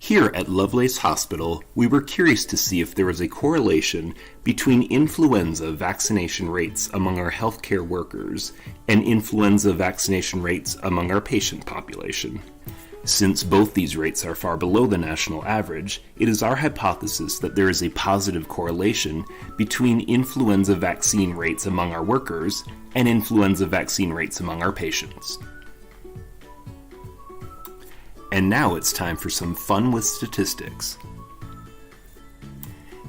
Here at Lovelace Hospital, we were curious to see if there was a correlation between influenza vaccination rates among our healthcare workers and influenza vaccination rates among our patient population. Since both these rates are far below the national average, it is our hypothesis that there is a positive correlation between influenza vaccine rates among our workers and influenza vaccine rates among our patients. And now it's time for some fun with statistics.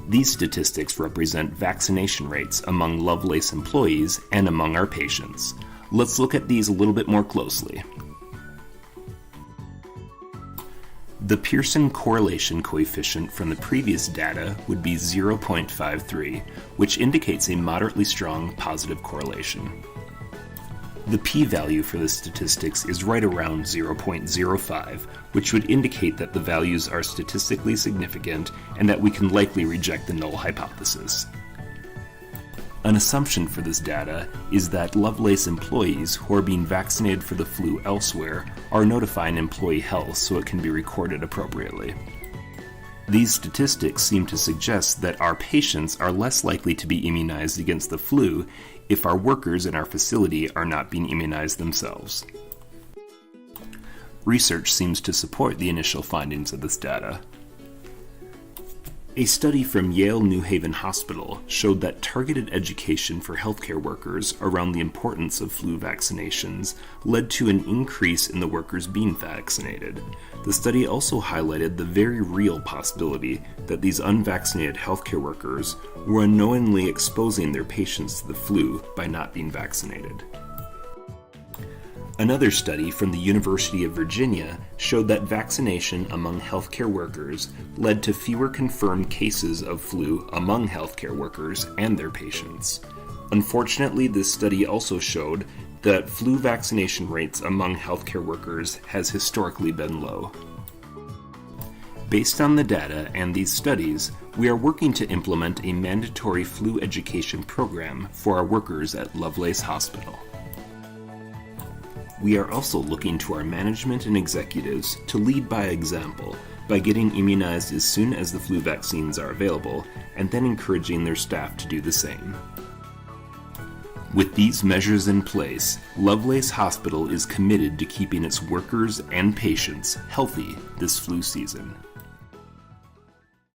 These statistics represent vaccination rates among Lovelace employees and among our patients. Let's look at these a little bit more closely. The Pearson correlation coefficient from the previous data would be 0.53, which indicates a moderately strong positive correlation. The p-value for the statistics is right around 0.05, which would indicate that the values are statistically significant and that we can likely reject the null hypothesis. An assumption for this data is that Lovelace employees who are being vaccinated for the flu elsewhere are notifying employee health so it can be recorded appropriately. These statistics seem to suggest that our patients are less likely to be immunized against the flu if our workers in our facility are not being immunized themselves. Research seems to support the initial findings of this data. A study from Yale New Haven Hospital showed that targeted education for healthcare workers around the importance of flu vaccinations led to an increase in the workers being vaccinated. The study also highlighted the very real possibility that these unvaccinated healthcare workers were unknowingly exposing their patients to the flu by not being vaccinated. Another study from the University of Virginia showed that vaccination among healthcare workers led to fewer confirmed cases of flu among healthcare workers and their patients. Unfortunately, this study also showed that flu vaccination rates among healthcare workers has historically been low. Based on the data and these studies, we are working to implement a mandatory flu education program for our workers at Lovelace Hospital. We are also looking to our management and executives to lead by example by getting immunized as soon as the flu vaccines are available, and then encouraging their staff to do the same. With these measures in place, Lovelace Hospital is committed to keeping its workers and patients healthy this flu season.